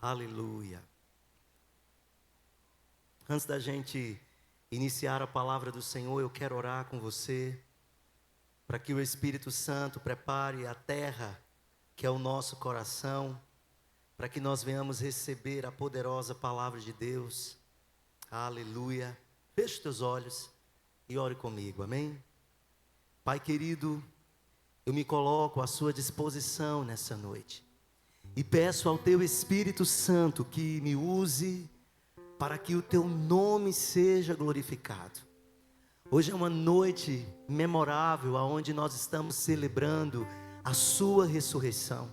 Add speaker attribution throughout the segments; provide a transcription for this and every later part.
Speaker 1: Aleluia. Antes da gente iniciar a palavra do Senhor, eu quero orar com você, para que o Espírito Santo prepare a terra, que é o nosso coração, para que nós venhamos receber a poderosa palavra de Deus. Aleluia. Feche os teus olhos e ore comigo, amém? Pai querido, eu me coloco à sua disposição nessa noite. E peço ao Teu Espírito Santo que me use para que o Teu nome seja glorificado. Hoje é uma noite memorável, onde nós estamos celebrando a Sua ressurreição.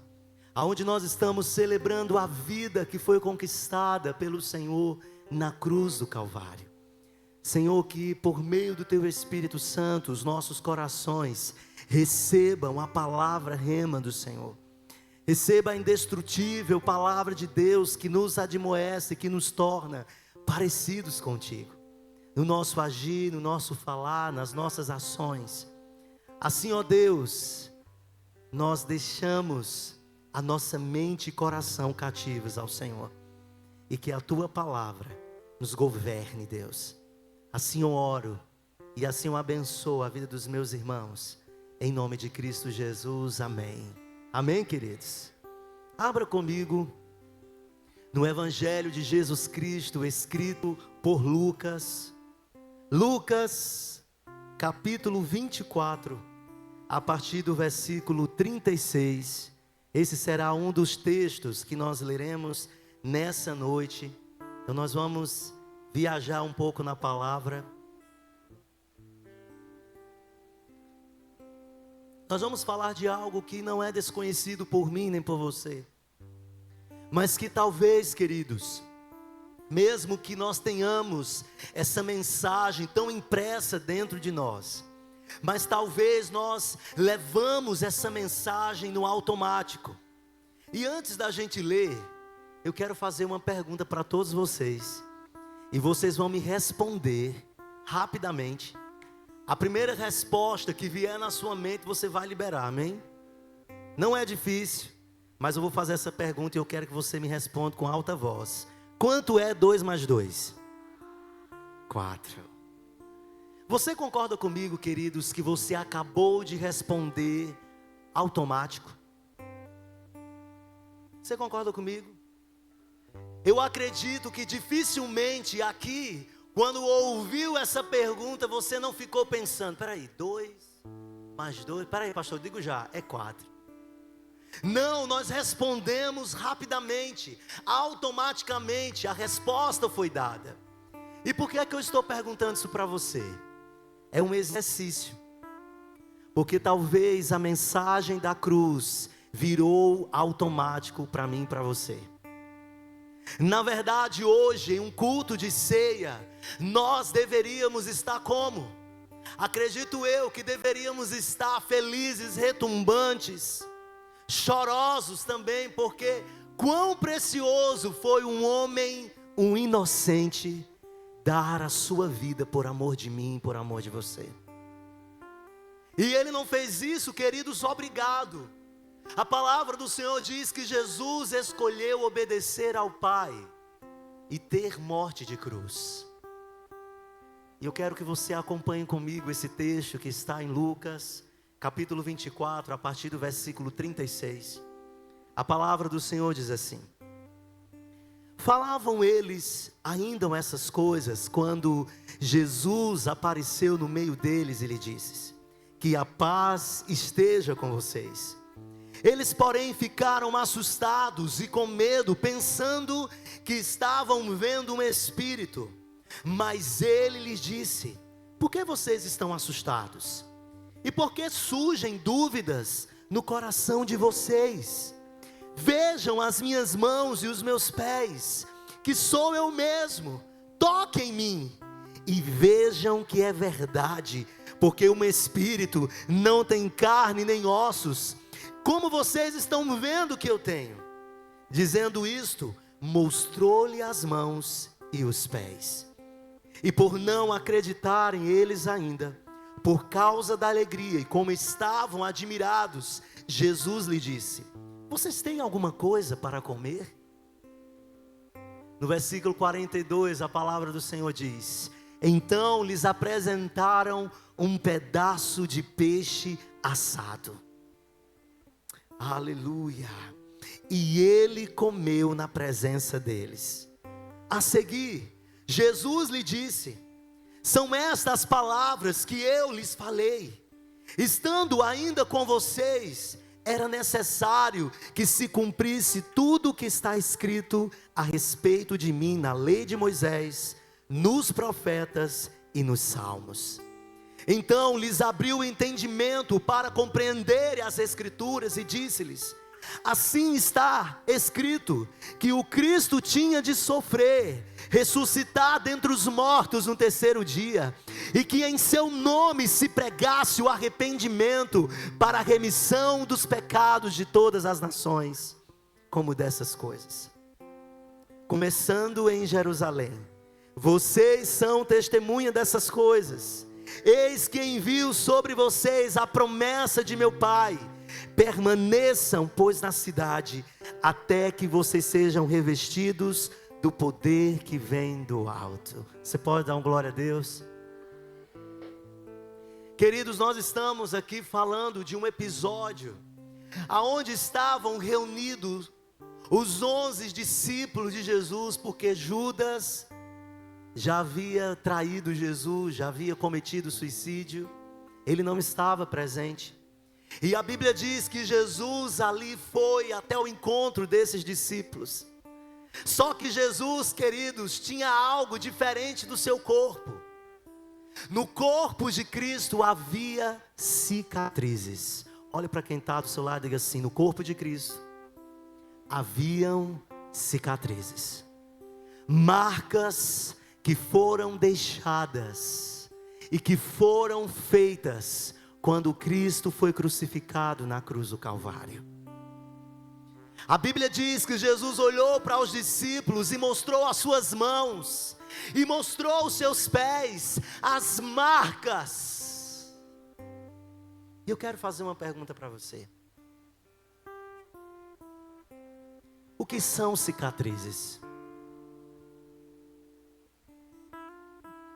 Speaker 1: Onde nós estamos celebrando a vida que foi conquistada pelo Senhor na cruz do Calvário. Senhor, que por meio do Teu Espírito Santo, os nossos corações recebam a palavra rema do Senhor. Receba a indestrutível palavra de Deus que nos admoece, que nos torna parecidos contigo. No nosso agir, no nosso falar, nas nossas ações. Assim, ó Deus, nós deixamos a nossa mente e coração cativos ao Senhor. E que a Tua palavra nos governe, Deus. Assim eu oro e assim eu abençoo a vida dos meus irmãos. Em nome de Cristo Jesus, amém. Amém, queridos? Abra comigo no Evangelho de Jesus Cristo, escrito por Lucas. Lucas, capítulo 24, a partir do versículo 36. Esse será um dos textos que nós leremos nessa noite. Então nós vamos viajar um pouco na palavra. Nós vamos falar de algo que não é desconhecido por mim nem por você, mas que talvez, queridos, mesmo que nós tenhamos essa mensagem tão impressa dentro de nós, mas talvez nós levamos essa mensagem no automático. E antes da gente ler, eu quero fazer uma pergunta para todos vocês, e vocês vão me responder rapidamente. A primeira resposta que vier na sua mente, você vai liberar, amém? Não é difícil, mas eu vou fazer essa pergunta e eu quero que você me responda com alta voz. Quanto é 2 mais 2? 4. Você concorda comigo, queridos, que você acabou de responder automático? Você concorda comigo? Eu acredito que dificilmente aqui, quando ouviu essa pergunta, você não ficou pensando, peraí, 2 mais 2, peraí pastor, eu digo já, é 4. Não, nós respondemos rapidamente, automaticamente, a resposta foi dada. E por que é que eu estou perguntando isso para você? É um exercício, porque talvez a mensagem da cruz virou automático para mim e para você. Na verdade, hoje, em um culto de ceia, nós deveríamos estar como? Acredito eu que deveríamos estar felizes, retumbantes, chorosos também, porque quão precioso foi um homem, um inocente, dar a sua vida por amor de mim, por amor de você. E ele não fez isso, queridos, obrigado. A palavra do Senhor diz que Jesus escolheu obedecer ao Pai e ter morte de cruz. E eu quero que você acompanhe comigo esse texto que está em Lucas, capítulo 24, a partir do versículo 36. A palavra do Senhor diz assim: falavam eles ainda essas coisas, quando Jesus apareceu no meio deles e lhe disse: que a paz esteja com vocês. Eles, porém, ficaram assustados e com medo, pensando que estavam vendo um espírito. Mas ele lhes disse: por que vocês estão assustados? E por que surgem dúvidas no coração de vocês? Vejam as minhas mãos e os meus pés, que sou eu mesmo. Toquem em mim e vejam que é verdade, porque um espírito não tem carne nem ossos, como vocês estão vendo que eu tenho. Dizendo isto, mostrou-lhe as mãos e os pés. E por não acreditarem eles ainda, por causa da alegria e como estavam admirados, Jesus lhe disse: vocês têm alguma coisa para comer? No versículo 42, a palavra do Senhor diz: então lhes apresentaram um pedaço de peixe assado. Aleluia! E ele comeu na presença deles. A seguir, Jesus lhe disse: são estas palavras que eu lhes falei, estando ainda com vocês. Era necessário que se cumprisse tudo o que está escrito a respeito de mim na lei de Moisés, nos profetas e nos salmos. Então lhes abriu o entendimento para compreenderem as escrituras e disse-lhes: assim está escrito que o Cristo tinha de sofrer, ressuscitar dentre os mortos no terceiro dia, e que em seu nome se pregasse o arrependimento para a remissão dos pecados de todas as nações. Como dessas coisas, começando em Jerusalém, vocês são testemunha dessas coisas. Eis que envio sobre vocês a promessa de meu Pai. Permaneçam, pois, na cidade, até que vocês sejam revestidos do poder que vem do alto. Você pode dar um glória a Deus? Queridos, nós estamos aqui falando de um episódio aonde estavam reunidos os 11 discípulos de Jesus, porque Judas já havia traído Jesus, já havia cometido suicídio. Ele não estava presente. E a Bíblia diz que Jesus ali foi até o encontro desses discípulos. Só que Jesus, queridos, tinha algo diferente do seu corpo. No corpo de Cristo havia cicatrizes. Olhe para quem está do seu lado e diga assim: no corpo de Cristo haviam cicatrizes, marcas que foram deixadas e que foram feitas quando Cristo foi crucificado na cruz do Calvário. A Bíblia diz que Jesus olhou para os discípulos e mostrou as suas mãos, e mostrou os seus pés, as marcas. E eu quero fazer uma pergunta para você: o que são cicatrizes?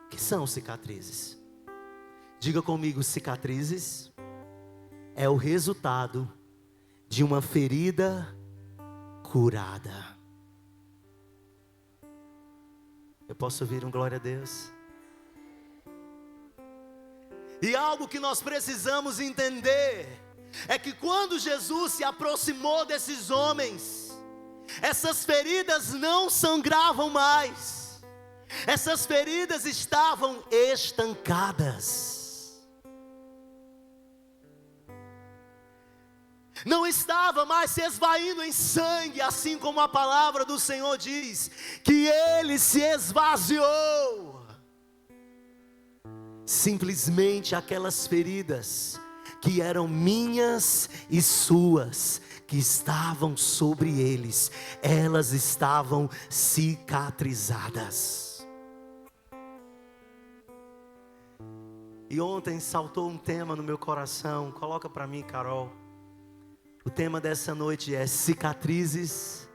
Speaker 1: O que são cicatrizes? Diga comigo: cicatrizes é o resultado de uma ferida curada. Eu posso ouvir um glória a Deus? E algo que nós precisamos entender é que quando Jesus se aproximou desses homens, essas feridas não sangravam mais, essas feridas estavam estancadas. Não estava mais se esvaindo em sangue, assim como a palavra do Senhor diz, que ele se esvaziou. Simplesmente aquelas feridas que eram minhas e suas, que estavam sobre eles, elas estavam cicatrizadas. E ontem saltou um tema no meu coração. Coloca para mim, Carol. O tema dessa noite é cicatrizes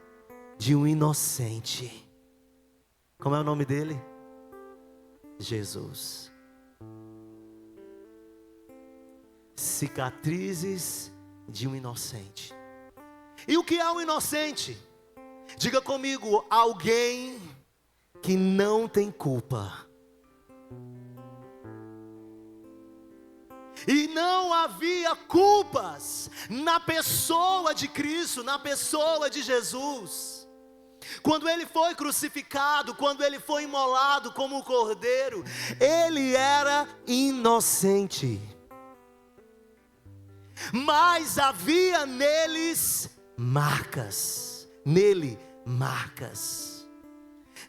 Speaker 1: de um inocente. Como é o nome dele? Jesus. Cicatrizes de um inocente. E o que é um inocente? Diga comigo: alguém que não tem culpa. E não havia culpas na pessoa de Cristo, na pessoa de Jesus. Quando ele foi crucificado, quando ele foi imolado como um cordeiro, ele era inocente. Mas havia neles marcas,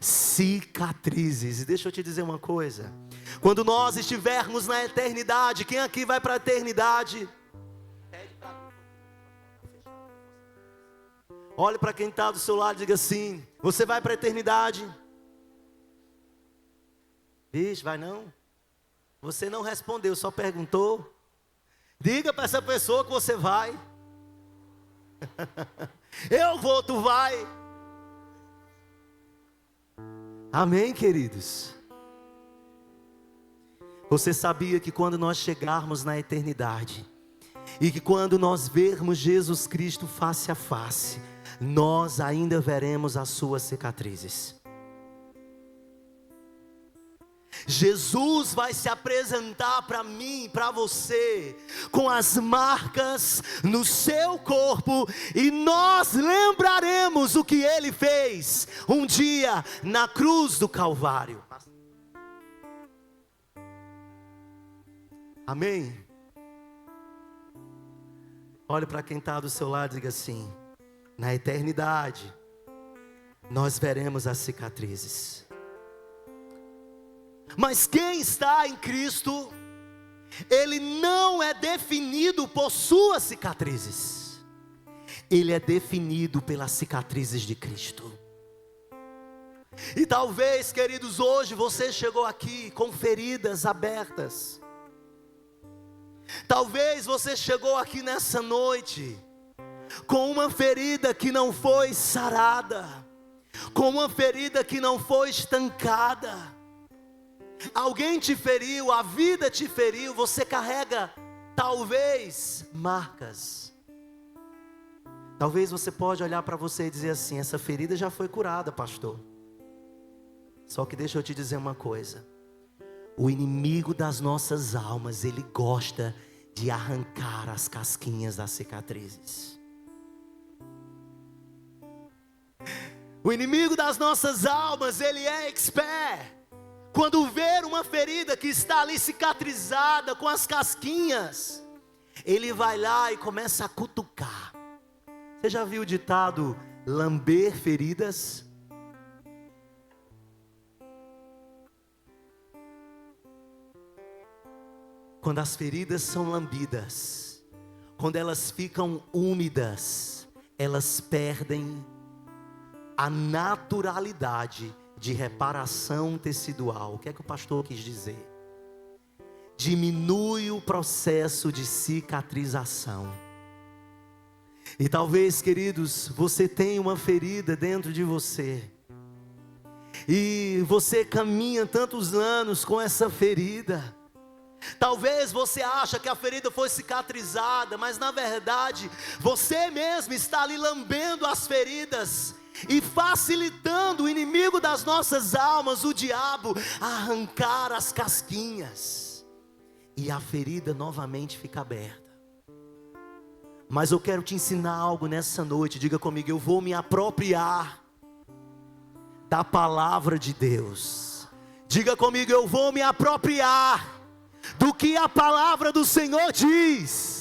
Speaker 1: cicatrizes. E deixa eu te dizer uma coisa: quando nós estivermos na eternidade, quem aqui vai para a eternidade? Olhe para quem está do seu lado e diga assim: você vai para a eternidade? Vixe, vai não? Você não respondeu, só perguntou. Diga para essa pessoa que você vai. Eu vou, tu vai. Amém, queridos? Você sabia que quando nós chegarmos na eternidade, e que quando nós vermos Jesus Cristo face a face, nós ainda veremos as suas cicatrizes? Jesus vai se apresentar para mim, para você, com as marcas no seu corpo, e nós lembraremos o que Ele fez um dia na cruz do Calvário. Amém? Olhe para quem está do seu lado e diga assim: na eternidade, nós veremos as cicatrizes. Mas quem está em Cristo, ele não é definido por suas cicatrizes, ele é definido pelas cicatrizes de Cristo. E talvez, queridos, hoje você chegou aqui com feridas abertas. Talvez você chegou aqui nessa noite com uma ferida que não foi sarada, com uma ferida que não foi estancada. Alguém te feriu, a vida te feriu, você carrega talvez marcas. Talvez você pode olhar para você e dizer assim: essa ferida já foi curada, pastor. Só que deixa eu te dizer uma coisa: o inimigo das nossas almas, ele gosta de arrancar as casquinhas das cicatrizes. O inimigo das nossas almas, ele é expert. Quando ver uma ferida que está ali cicatrizada, com as casquinhas, ele vai lá e começa a cutucar. Você já viu o ditado lamber feridas? Quando as feridas são lambidas, quando elas ficam úmidas, elas perdem a naturalidade de reparação tecidual. O que é que o pastor quis dizer? Diminui o processo de cicatrização. E talvez, queridos, você tenha uma ferida dentro de você, e você caminha tantos anos com essa ferida. Talvez você acha que a ferida foi cicatrizada, mas na verdade você mesmo está ali lambendo as feridas e facilitando o inimigo das nossas almas, o diabo, a arrancar as casquinhas, e a ferida novamente fica aberta. Mas eu quero te ensinar algo nessa noite. Diga comigo: eu vou me apropriar da palavra de Deus. Diga comigo: eu vou me apropriar do que a palavra do Senhor diz.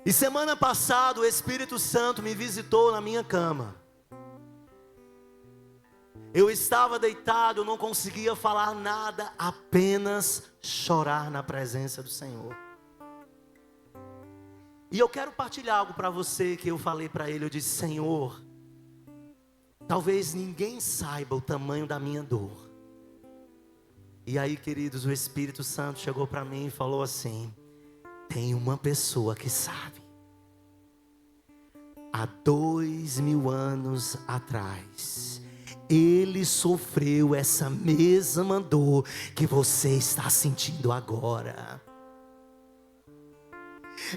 Speaker 1: E semana passada o Espírito Santo me visitou na minha cama. Eu estava deitado, eu não conseguia falar nada, apenas chorar na presença do Senhor. E eu quero partilhar algo para você que eu falei para ele. Eu disse: Senhor, talvez ninguém saiba o tamanho da minha dor. E aí, queridos, o Espírito Santo chegou para mim e falou assim: tem uma pessoa que sabe. Há 2000 anos atrás, ele sofreu essa mesma dor que você está sentindo agora.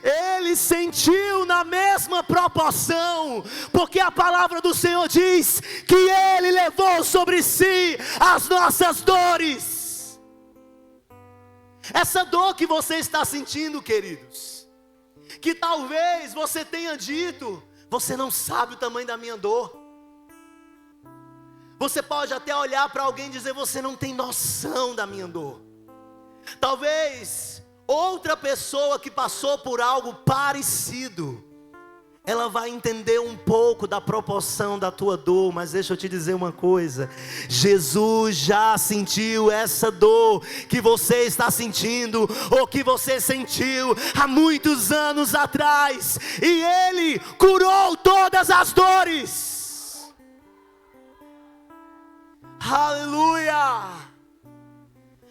Speaker 1: Ele sentiu na mesma proporção, porque a palavra do Senhor diz que Ele levou sobre si as nossas dores. Essa dor que você está sentindo, queridos, que talvez você tenha dito: você não sabe o tamanho da minha dor. Você pode até olhar para alguém e dizer: você não tem noção da minha dor. Talvez outra pessoa que passou por algo parecido, ela vai entender um pouco da proporção da tua dor. Mas deixa eu te dizer uma coisa: Jesus já sentiu essa dor que você está sentindo, ou que você sentiu há muitos anos atrás, e Ele curou todas as dores. Aleluia!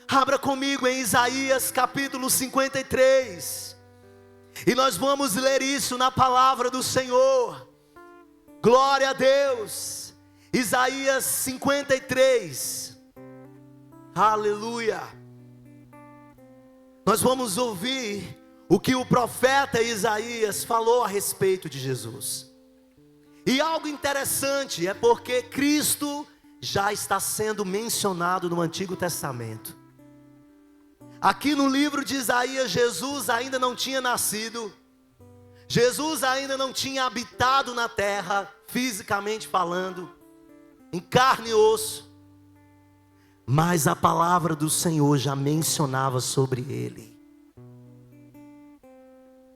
Speaker 1: Abra comigo em Isaías capítulo 53. E nós vamos ler isso na palavra do Senhor. Glória a Deus. Isaías 53. Aleluia. Nós vamos ouvir o que o profeta Isaías falou a respeito de Jesus. E algo interessante é porque Cristo já está sendo mencionado no Antigo Testamento. Aqui no livro de Isaías, Jesus ainda não tinha nascido. Jesus ainda não tinha habitado na terra, fisicamente falando, em carne e osso. Mas a palavra do Senhor já mencionava sobre ele.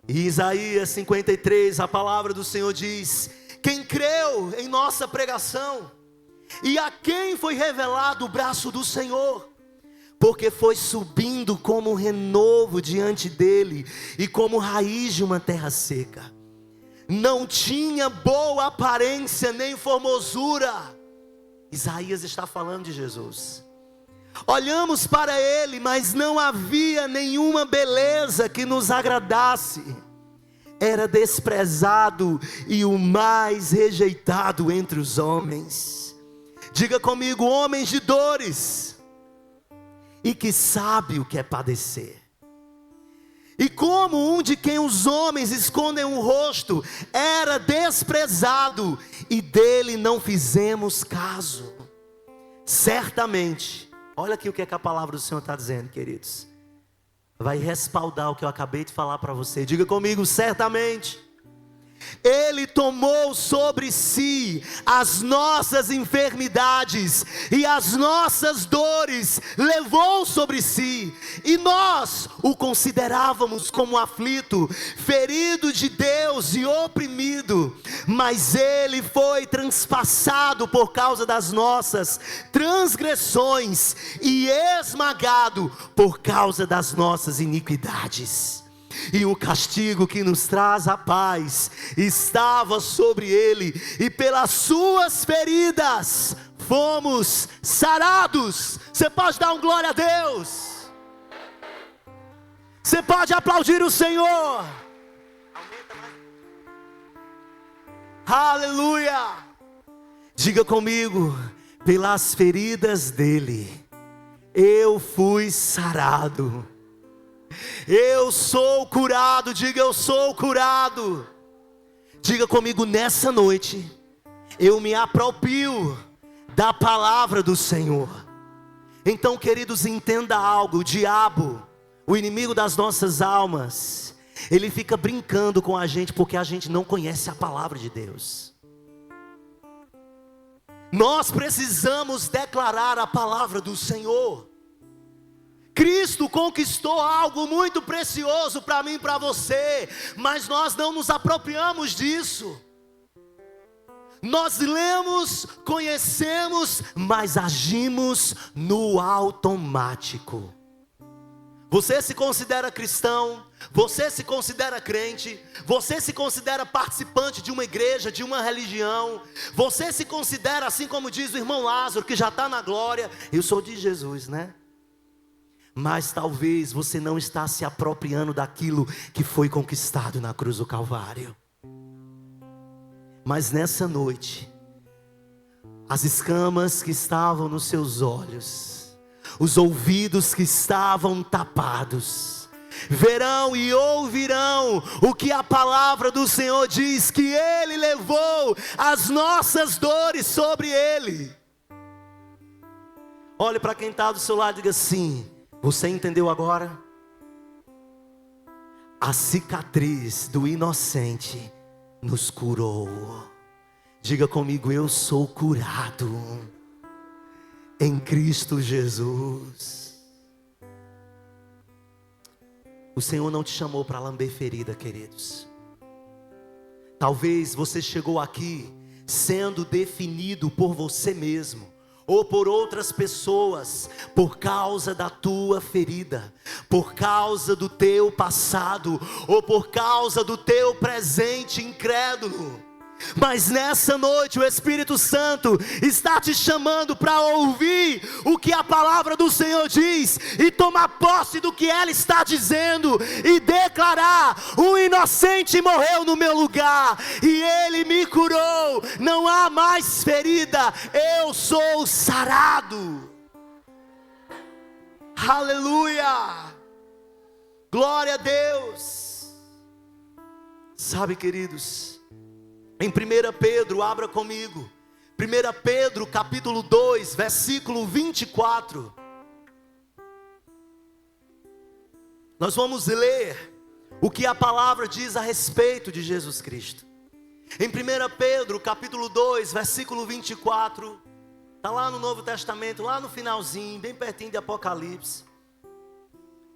Speaker 1: Em Isaías 53, a palavra do Senhor diz: quem creu em nossa pregação, e a quem foi revelado o braço do Senhor, porque foi subindo como um renovo diante dele, e como raiz de uma terra seca. Não tinha boa aparência nem formosura. Isaías está falando de Jesus. Olhamos para ele, mas não havia nenhuma beleza que nos agradasse. Era desprezado e o mais rejeitado entre os homens. Diga comigo: homens de dores, e que sabe o que é padecer. E como um de quem os homens escondem o rosto, era desprezado, e dele não fizemos caso. Certamente, olha aqui o que é que a palavra do Senhor está dizendo, queridos. Vai respaldar o que eu acabei de falar para você. Diga comigo: certamente. Ele tomou sobre si as nossas enfermidades e as nossas dores levou sobre si, e nós o considerávamos como aflito, ferido de Deus e oprimido, mas ele foi transpassado por causa das nossas transgressões e esmagado por causa das nossas iniquidades. E o castigo que nos traz a paz estava sobre ele, e pelas suas feridas fomos sarados. Você pode dar um glória a Deus? Você pode aplaudir o Senhor? Aleluia! Diga comigo: pelas feridas dele eu fui sarado. Eu sou curado. Diga: eu sou curado. Diga comigo: nessa noite eu me aproprio da palavra do Senhor. Então, queridos, entenda algo: o diabo, o inimigo das nossas almas, ele fica brincando com a gente porque a gente não conhece a palavra de Deus. Nós precisamos declarar a palavra do Senhor. Cristo conquistou algo muito precioso para mim e para você, mas nós não nos apropriamos disso. Nós lemos, conhecemos, mas agimos no automático. Você se considera cristão, você se considera crente, você se considera participante de uma igreja, de uma religião, você se considera, assim como diz o irmão Lázaro, que já está na glória: eu sou de Jesus, né? Mas talvez você não está se apropriando daquilo que foi conquistado na cruz do Calvário. Mas nessa noite, as escamas que estavam nos seus olhos, os ouvidos que estavam tapados, verão e ouvirão o que a palavra do Senhor diz, que Ele levou as nossas dores sobre Ele. Olhe para quem está do seu lado e diga assim: você entendeu agora? A cicatriz do inocente nos curou. Diga comigo: eu sou curado em Cristo Jesus. O Senhor não te chamou para lamber ferida, queridos. Talvez você chegou aqui sendo definido por você mesmo, ou por outras pessoas, por causa da tua ferida, por causa do teu passado, ou por causa do teu presente incrédulo. Mas nessa noite o Espírito Santo está te chamando para ouvir o que a palavra do Senhor diz e tomar posse do que ela está dizendo e declarar: o inocente morreu no meu lugar e ele me curou, não há mais ferida, eu sou sarado. Aleluia, glória a Deus. Sabe, queridos, em 1 Pedro, abra comigo, 1 Pedro capítulo 2, versículo 24. Nós vamos ler o que a palavra diz a respeito de Jesus Cristo. Em 1 Pedro capítulo 2, versículo 24, está lá no Novo Testamento, lá no finalzinho, bem pertinho de Apocalipse.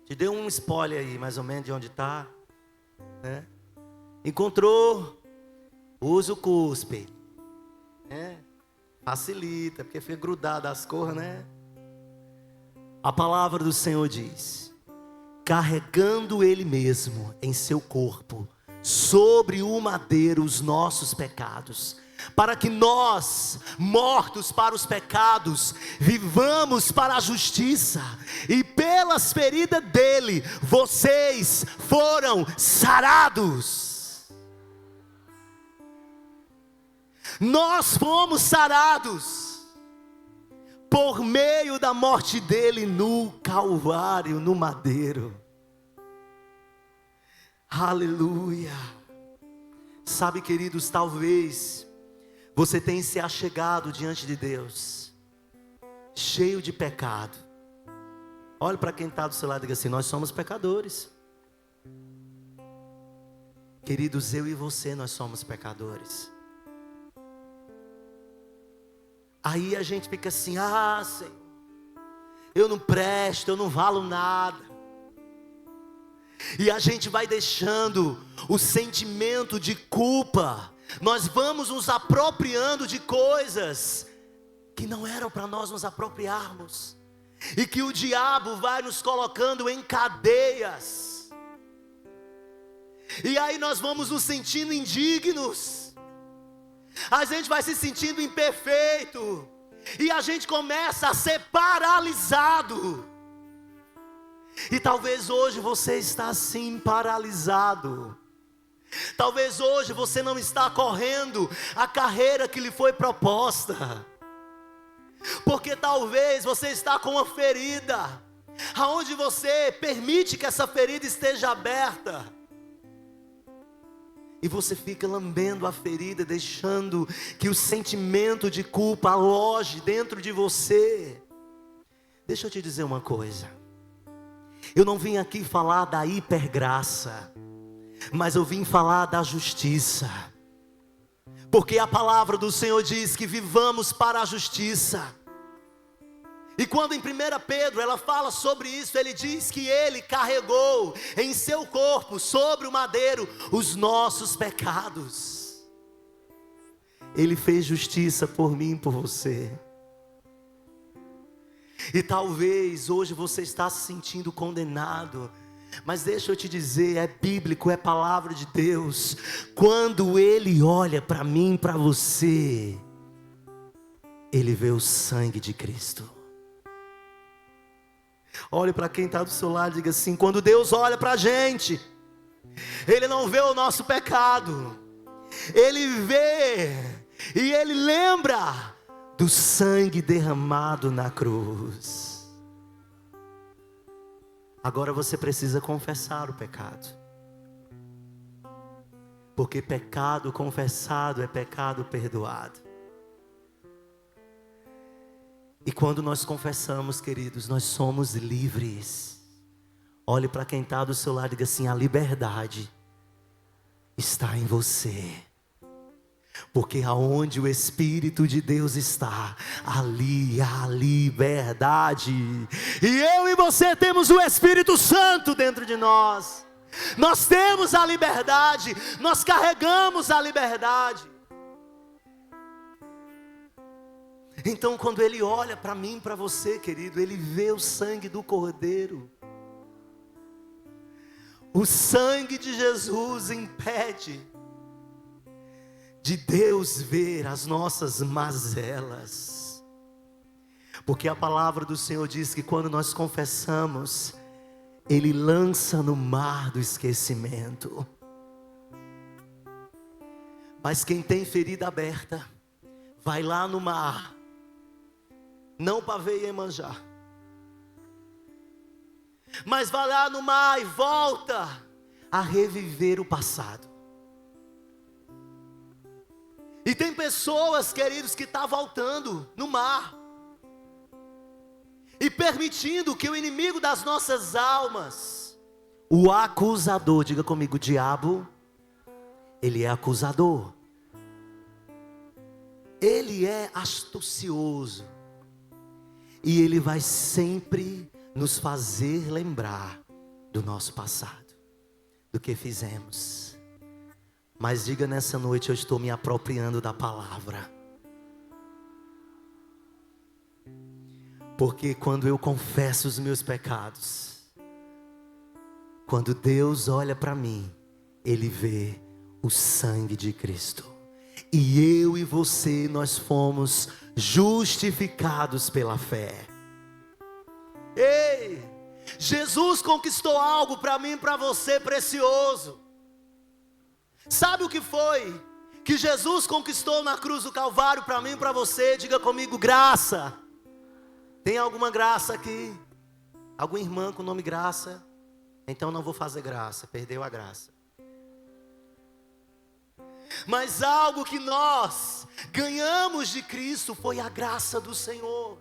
Speaker 1: Te deu um spoiler aí, mais ou menos, de onde está, né? Encontrou? Usa o cuspe, facilita, porque fica grudado as cores, né? A palavra do Senhor diz: carregando Ele mesmo em seu corpo, sobre o madeiro, os nossos pecados, para que nós, mortos para os pecados, vivamos para a justiça, e pelas feridas dele, vocês foram sarados. Nós fomos sarados por meio da morte dele no Calvário, no madeiro. Aleluia. Sabe, queridos, talvez você tenha se achegado diante de Deus cheio de pecado. Olhe para quem está do seu lado e diga assim: nós somos pecadores. Queridos, eu e você, nós somos pecadores. Aí a gente fica assim: ah, Senhor, eu não presto, eu não valo nada. E a gente vai deixando o sentimento de culpa, nós vamos nos apropriando de coisas que não eram para nós nos apropriarmos, e que o diabo vai nos colocando em cadeias, e aí nós vamos nos sentindo indignos, a gente vai se sentindo imperfeito, e a gente começa a ser paralisado. E talvez hoje você está assim, paralisado. Talvez hoje você não está correndo a carreira que lhe foi proposta, porque talvez você está com uma ferida, aonde você permite que essa ferida esteja aberta, e você fica lambendo a ferida, deixando que o sentimento de culpa aloje dentro de você. Deixa eu te dizer uma coisa, eu não vim aqui falar da hipergraça, mas eu vim falar da justiça, porque a palavra do Senhor diz que vivamos para a justiça. E quando em 1 Pedro ela fala sobre isso, ele diz que ele carregou em seu corpo, sobre o madeiro, os nossos pecados. Ele fez justiça por mim e por você. E talvez hoje você está se sentindo condenado, mas deixa eu te dizer, é bíblico, é palavra de Deus. Quando ele olha para mim, para você, ele vê o sangue de Cristo. Olhe para quem está do seu lado e diga assim: quando Deus olha para a gente, Ele não vê o nosso pecado, Ele vê e Ele lembra do sangue derramado na cruz. Agora você precisa confessar o pecado, porque pecado confessado é pecado perdoado. E quando nós confessamos, queridos, nós somos livres. Olhe para quem está do seu lado e diga assim: a liberdade está em você, porque aonde o Espírito de Deus está, ali há liberdade. E eu e você temos o Espírito Santo dentro de nós. Nós temos a liberdade, nós carregamos a liberdade. Então quando Ele olha para mim, para você, querido, Ele vê o sangue do Cordeiro. O sangue de Jesus impede de Deus ver as nossas mazelas. Porque a palavra do Senhor diz que quando nós confessamos, Ele lança no mar do esquecimento. Mas quem tem ferida aberta, vai lá no mar, não para ver Iemanjá, mas vai lá no mar e volta a reviver o passado. E tem pessoas, queridos, que estão voltando no mar e permitindo que o inimigo das nossas almas, o acusador, diga comigo, o diabo, ele é acusador. Ele é astucioso. E ele vai sempre nos fazer lembrar do nosso passado, do que fizemos. Mas diga nessa noite, eu estou me apropriando da palavra. Porque quando eu confesso os meus pecados, quando Deus olha para mim, Ele vê o sangue de Cristo. E eu e você, nós fomos justificados pela fé. Ei, Jesus conquistou algo para mim e para você precioso. Sabe o que foi que Jesus conquistou na cruz do Calvário para mim e para você? Diga comigo, graça. Tem alguma graça aqui? Alguma irmã com o nome Graça? Então não vou fazer graça, perdeu a graça. Mas algo que nós ganhamos de Cristo foi a graça do Senhor.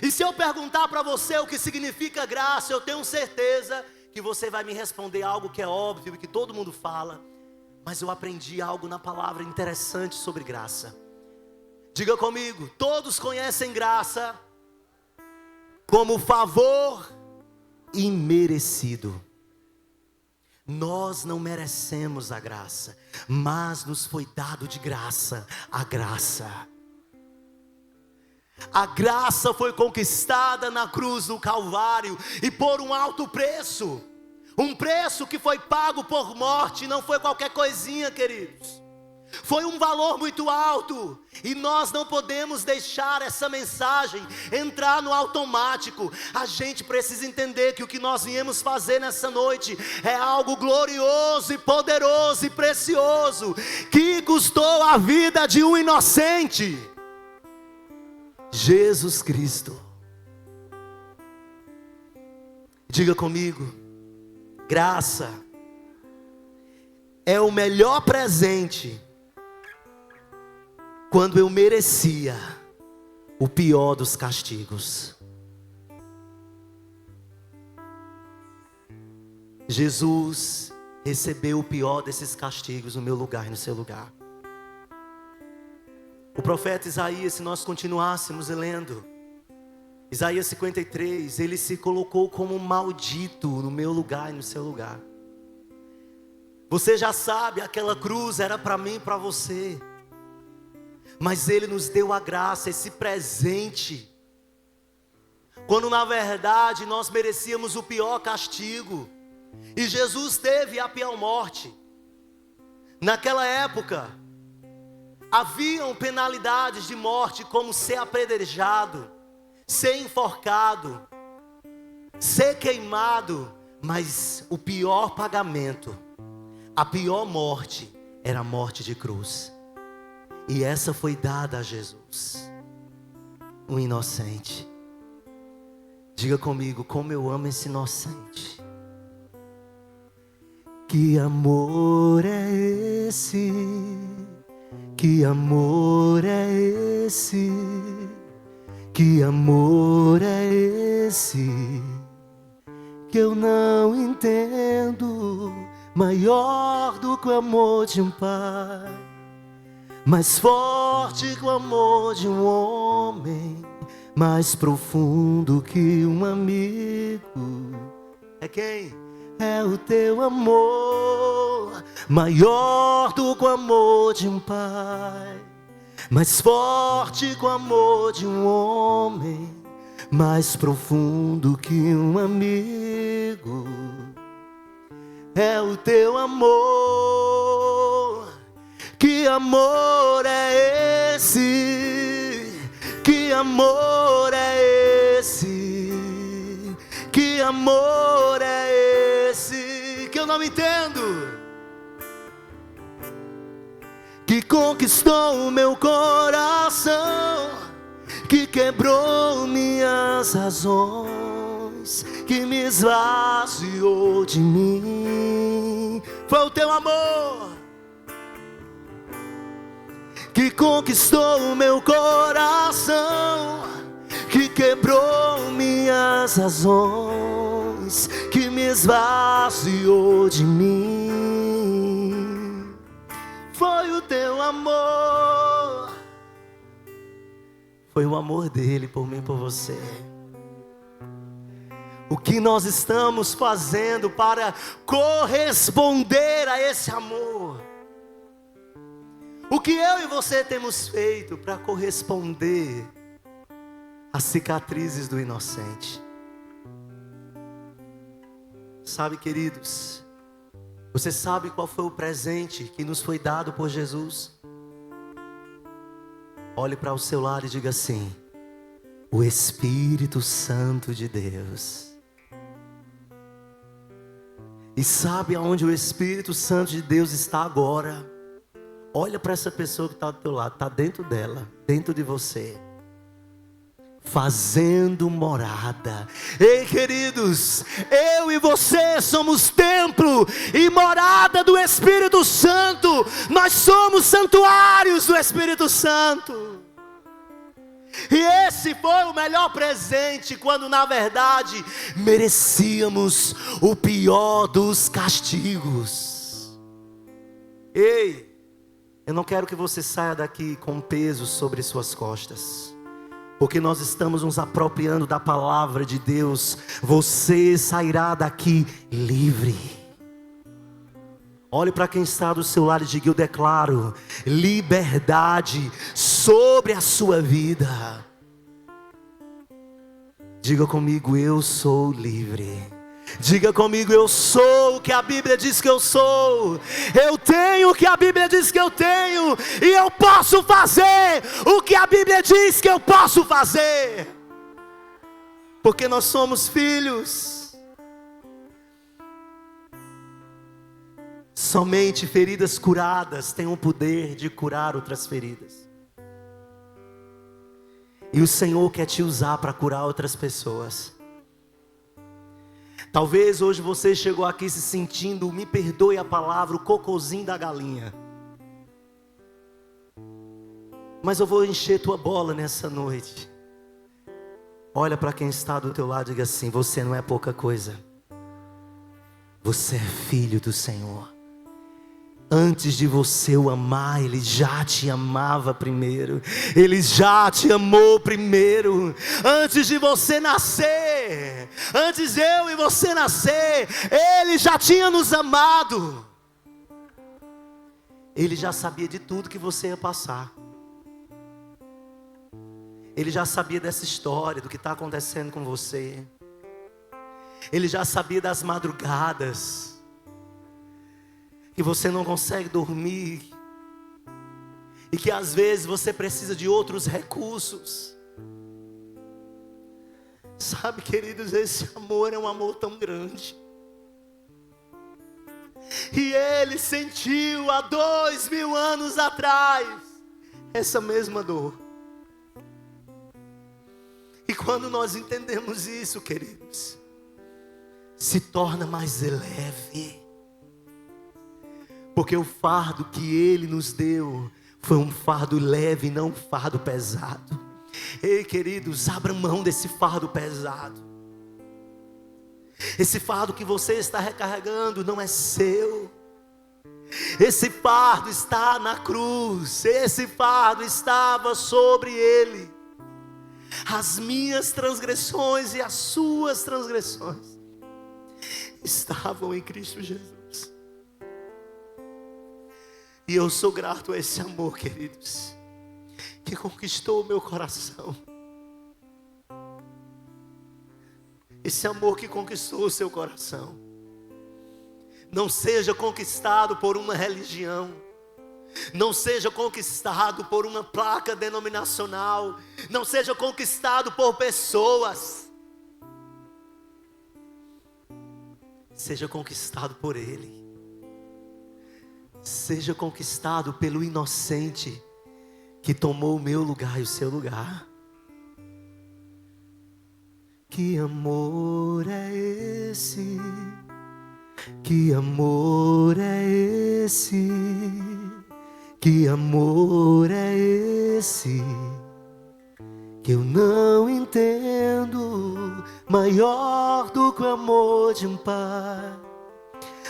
Speaker 1: E se eu perguntar para você o que significa graça, eu tenho certeza que você vai me responder algo que é óbvio e que todo mundo fala. Mas eu aprendi algo na palavra interessante sobre graça. Diga comigo, todos conhecem graça como favor imerecido. Nós não merecemos a graça, mas nos foi dado de graça a graça. A graça foi conquistada na cruz do Calvário e por um alto preço. Um preço que foi pago por morte, não foi qualquer coisinha, queridos. Foi um valor muito alto. E nós não podemos deixar essa mensagem entrar no automático. A gente precisa entender que o que nós viemos fazer nessa noite é algo glorioso e poderoso e precioso, que custou a vida de um inocente, Jesus Cristo. Diga comigo, graça é o melhor presente quando eu merecia o pior dos castigos. Jesus recebeu o pior desses castigos no meu lugar e no seu lugar. O profeta Isaías, se nós continuássemos lendo, Isaías 53, ele se colocou como maldito no meu lugar e no seu lugar. Você já sabe, aquela cruz era para mim e para você. Mas Ele nos deu a graça, esse presente, quando na verdade nós merecíamos o pior castigo. E Jesus teve a pior morte. Naquela época, haviam penalidades de morte, como ser apedrejado, ser enforcado, ser queimado. Mas o pior pagamento, a pior morte, era a morte de cruz. E essa foi dada a Jesus, um inocente. Diga comigo, como eu amo esse inocente. Que amor é esse? Que amor é esse? Que amor é esse? Que eu não entendo, maior do que o amor de um pai, mais forte que o amor de um homem, mais profundo que um amigo. É quem? É o teu amor, maior do que o amor de um pai, mais forte que o amor de um homem, mais profundo que um amigo. É o teu amor. Que amor é esse? Que amor é esse? Que amor é esse? Que eu não entendo. Que conquistou o meu coração, que quebrou minhas razões, que me esvaziou de mim. Foi o teu amor que conquistou o meu coração, que quebrou minhas razões, que me esvaziou de mim. Foi o teu amor, foi o amor dele por mim e por você. O que nós estamos fazendo para corresponder a esse amor? O que eu e você temos feito para corresponder às cicatrizes do inocente? Sabe, queridos, você sabe qual foi o presente que nos foi dado por Jesus? Olhe para o seu lado e diga assim: o Espírito Santo de Deus. E sabe aonde o Espírito Santo de Deus está agora? Olha para essa pessoa que está do teu lado, está dentro dela, dentro de você, fazendo morada. Ei, queridos, eu e você somos templo e morada do Espírito Santo. Nós somos santuários do Espírito Santo. E esse foi o melhor presente, quando na verdade merecíamos o pior dos castigos. Ei, eu não quero que você saia daqui com peso sobre suas costas, porque nós estamos nos apropriando da palavra de Deus. Você sairá daqui livre. Olhe para quem está do seu lado e diga: eu declaro liberdade sobre a sua vida. Diga comigo: eu sou livre. Diga comigo: eu sou o que a Bíblia diz que eu sou. Eu tenho o que a Bíblia diz que eu tenho. E eu posso fazer o que a Bíblia diz que eu posso fazer. Porque nós somos filhos. Somente feridas curadas têm o poder de curar outras feridas. E o Senhor quer te usar para curar outras pessoas. Talvez hoje você chegou aqui se sentindo, me perdoe a palavra, o cocôzinho da galinha. Mas eu vou encher tua bola nessa noite. Olha para quem está do teu lado e diga assim: você não é pouca coisa. Você é filho do Senhor. Antes de você o amar, Ele já te amava primeiro. Ele já te amou primeiro. Antes de você nascer, antes eu e você nascer, Ele já tinha nos amado. Ele já sabia de tudo que você ia passar. Ele já sabia dessa história, do que está acontecendo com você. Ele já sabia das madrugadas que você não consegue dormir, e que às vezes você precisa de outros recursos. Sabe, queridos, esse amor é um amor tão grande. E Ele sentiu há 2000 anos atrás essa mesma dor. E quando nós entendemos isso, queridos, se torna mais leve. Porque o fardo que Ele nos deu foi um fardo leve, não um fardo pesado. Ei, queridos, abra mão desse fardo pesado. Esse fardo que você está recarregando não é seu. Esse fardo está na cruz. Esse fardo estava sobre Ele. As minhas transgressões e as suas transgressões estavam em Cristo Jesus. E eu sou grato a esse amor, queridos, que conquistou o meu coração. Esse amor que conquistou o seu coração. Não seja conquistado por uma religião. Não seja conquistado por uma placa denominacional. Não seja conquistado por pessoas. Seja conquistado por Ele. Seja conquistado pelo inocente que tomou o meu lugar e o seu lugar. Que amor é esse? Que amor é esse? Que amor é esse? Que eu não entendo. Maior do que o amor de um pai,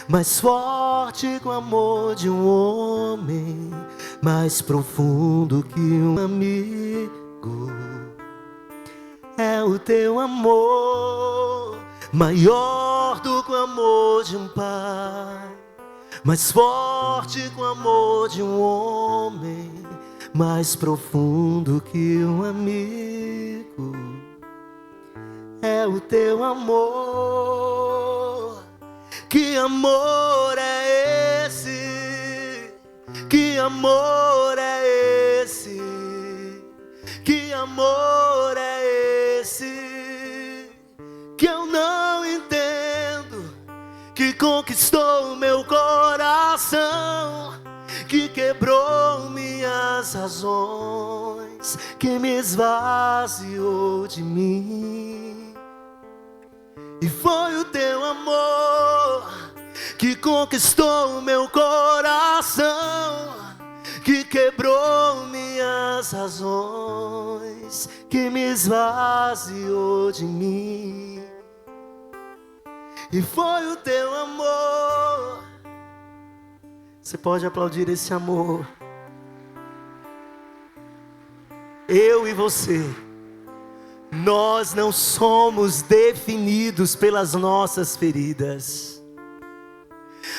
Speaker 1: mais forte que o amor de um homem, mais profundo que um amigo. É o teu amor, maior do que o amor de um pai, mais forte que o amor de um homem, mais profundo que um amigo. É o teu amor. Que amor é esse? Que amor é esse? Que amor é esse? Que eu não entendo. Que conquistou meu coração, que quebrou minhas razões, que me esvaziou de mim. E foi o teu amor que conquistou o meu coração, que quebrou minhas razões, que me esvaziou de mim. E foi o teu amor. Você pode aplaudir esse amor. Eu e você, nós não somos definidos pelas nossas feridas.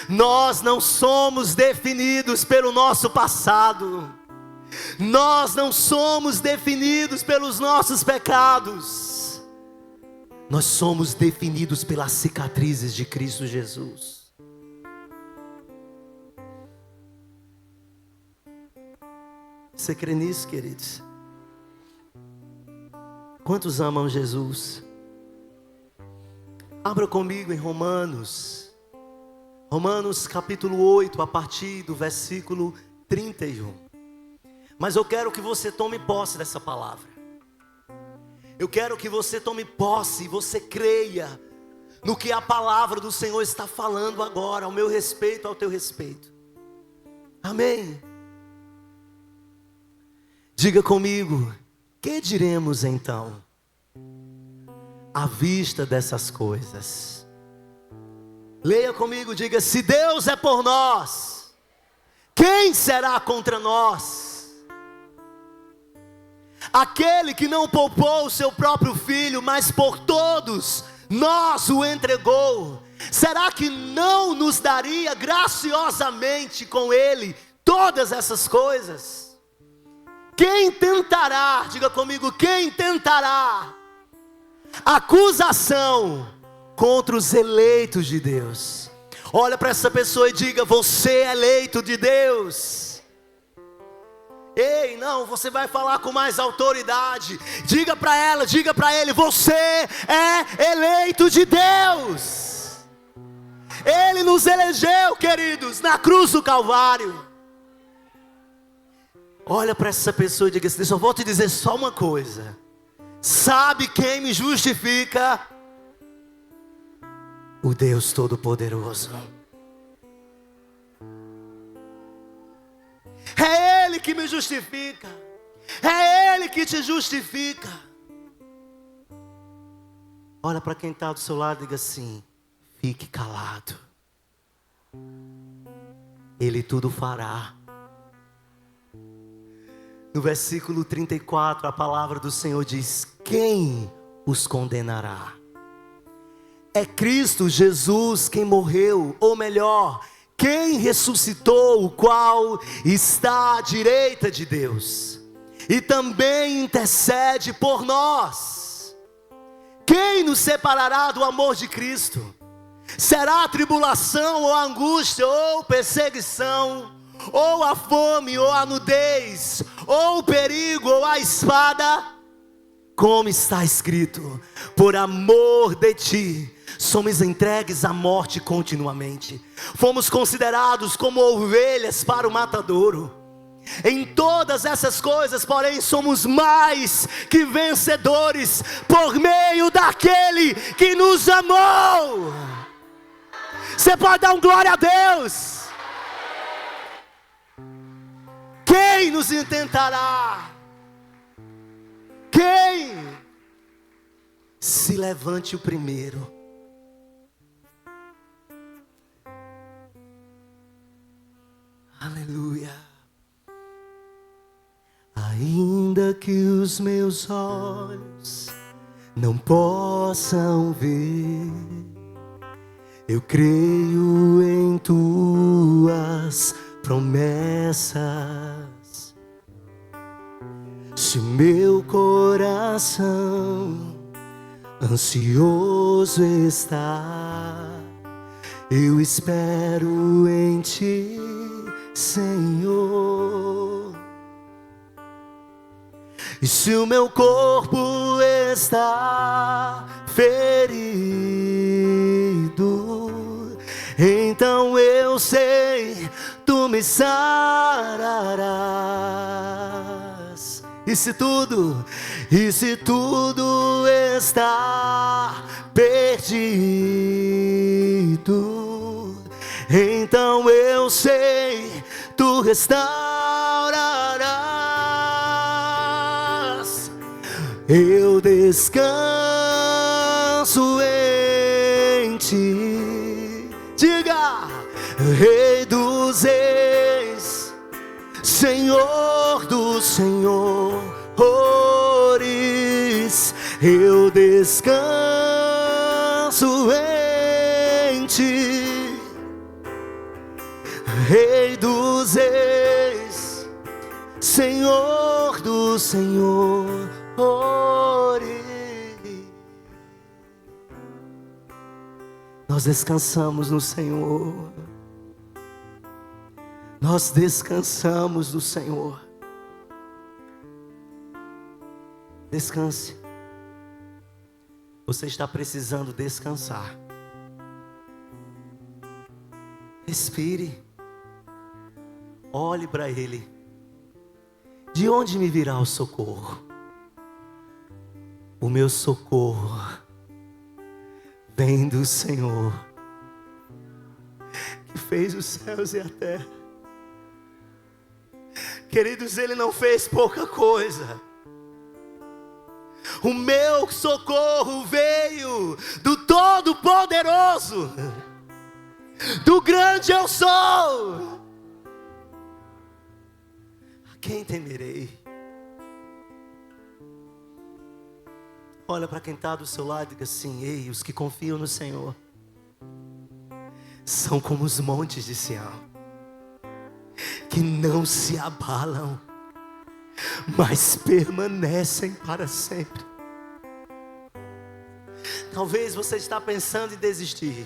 Speaker 1: Nós não somos definidos pelo nosso passado. Nós não somos definidos pelos nossos pecados. Nós somos definidos pelas cicatrizes de Cristo Jesus. Você crê nisso, queridos? Quantos amam Jesus? Abra comigo em Romanos capítulo 8, a partir do versículo 31. Mas eu quero que você tome posse dessa palavra. Eu quero que você tome posse e você creia no que a palavra do Senhor está falando agora, ao meu respeito, ao teu respeito. Amém? Diga comigo. Que diremos então, à vista dessas coisas? Leia comigo, diga: se Deus é por nós, quem será contra nós? Aquele que não poupou o seu próprio filho, mas por todos nós o entregou, será que não nos daria graciosamente com ele todas essas coisas? Quem tentará, diga comigo, quem tentará acusação contra os eleitos de Deus? Olha para essa pessoa e diga: você é eleito de Deus. Ei, não, você vai falar com mais autoridade. Diga para ela, diga para ele: você é eleito de Deus. Ele nos elegeu, queridos, na cruz do Calvário. Olha para essa pessoa e diga assim: só vou te dizer só uma coisa. Sabe quem me justifica? O Deus Todo-Poderoso. É Ele que me justifica. É Ele que te justifica. Olha para quem está do seu lado e diga assim: fique calado. Ele tudo fará. No versículo 34, a palavra do Senhor diz: quem os condenará? É Cristo Jesus quem morreu, ou melhor, quem ressuscitou, o qual está à direita de Deus, e também intercede por nós. Quem nos separará do amor de Cristo? Será tribulação, ou angústia, ou perseguição, ou a fome, ou a nudez, ou o perigo, ou a espada, como está escrito, por amor de ti, somos entregues à morte continuamente, fomos considerados como ovelhas para o matadouro. Em todas essas coisas, porém, somos mais que vencedores, por meio daquele que nos amou. Você pode dar um glória a Deus? Quem nos intentará? Quem? Se levante o primeiro. Aleluia. Ainda que os meus olhos não possam ver, eu creio em tuas promessas. Se o meu coração ansioso está, eu espero em ti, Senhor. E se o meu corpo está ferido, então eu sei, tu me sararás. E se tudo está perdido, então eu sei, tu restaurarás. Eu descanso em ti. Diga: Rei dos reis, Senhor dos senhores, eu descanso em ti. Rei dos reis, Senhor dos senhores. Nós descansamos no Senhor. Nós descansamos no Senhor. Descanse. Você está precisando descansar. Respire. Olhe para Ele. De onde me virá o socorro? O meu socorro vem do Senhor, que fez os céus e a terra. Queridos, Ele não fez pouca coisa. O meu socorro veio do Todo-Poderoso, do grande eu sou. A quem temerei? Olha para quem está do seu lado e diga assim: ei, os que confiam no Senhor são como os montes de Sião, que não se abalam, mas permanecem para sempre. Talvez você está pensando em desistir.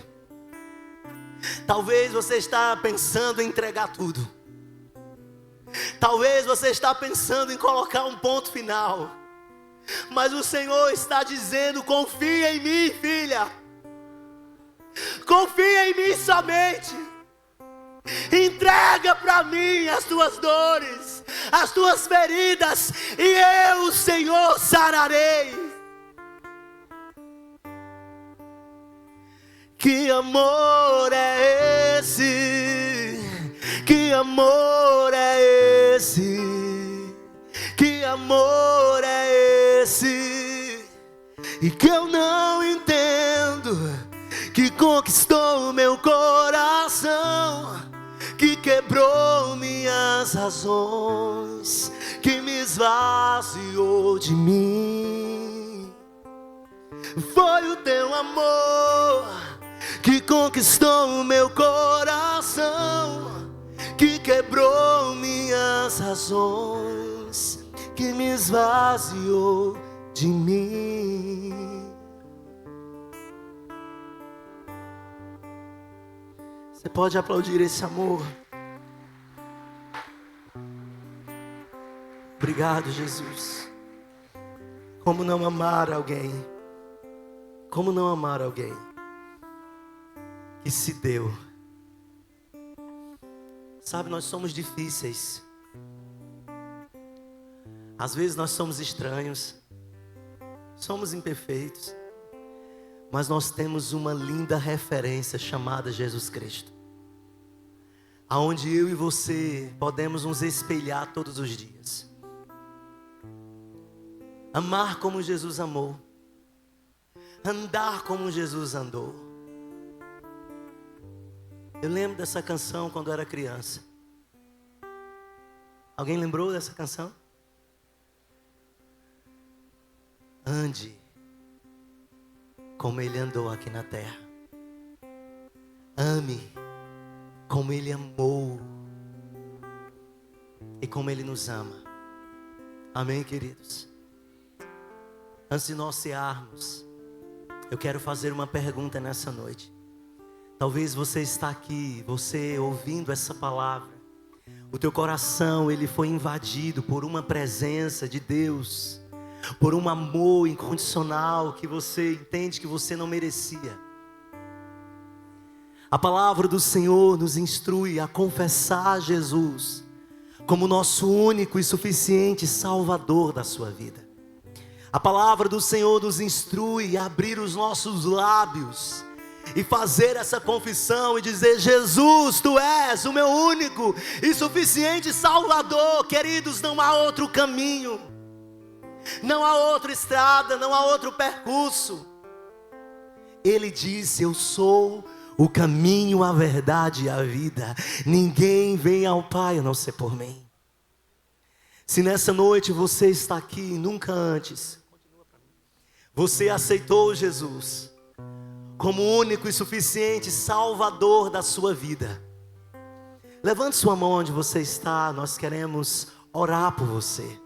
Speaker 1: Talvez você está pensando em entregar tudo. Talvez você está pensando em colocar um ponto final. Mas o Senhor está dizendo: confia em mim, filha. Confia em mim somente. Entrega para mim as tuas dores, as tuas feridas, e eu, o Senhor, sararei. Que amor é esse? Que amor é esse? Que amor é esse? E que eu não entendo, que conquistou meu coração, que quebrou minhas razões, que me esvaziou de mim. Foi o teu amor que conquistou meu coração, que quebrou minhas razões, que me esvaziou de mim. Você pode aplaudir esse amor? Obrigado, Jesus. Como não amar alguém? Como não amar alguém que se deu? Sabe, nós somos difíceis. Às vezes nós somos estranhos, somos imperfeitos, mas nós temos uma linda referência chamada Jesus Cristo, aonde eu e você podemos nos espelhar todos os dias. Amar como Jesus amou, andar como Jesus andou. Eu lembro dessa canção quando eu era criança. Alguém lembrou dessa canção? Ande como Ele andou aqui na terra. Ame como Ele amou e como Ele nos ama. Amém, queridos? Antes de nós cearmos, eu quero fazer uma pergunta nessa noite. Talvez você está aqui, você ouvindo essa palavra, o teu coração ele foi invadido por uma presença de Deus, por um amor incondicional que você entende que você não merecia. A palavra do Senhor nos instrui a confessar Jesus como nosso único e suficiente Salvador da sua vida. A palavra do Senhor nos instrui a abrir os nossos lábios e fazer essa confissão e dizer: Jesus, Tu és o meu único e suficiente Salvador. Queridos, não há outro caminho, não há outra estrada, não há outro percurso. Ele disse: eu sou o caminho, a verdade e a vida. Ninguém vem ao Pai a não ser por mim. Se nessa noite você está aqui, nunca antes você aceitou Jesus como único e suficiente Salvador da sua vida, levante sua mão onde você está. Nós queremos orar por você.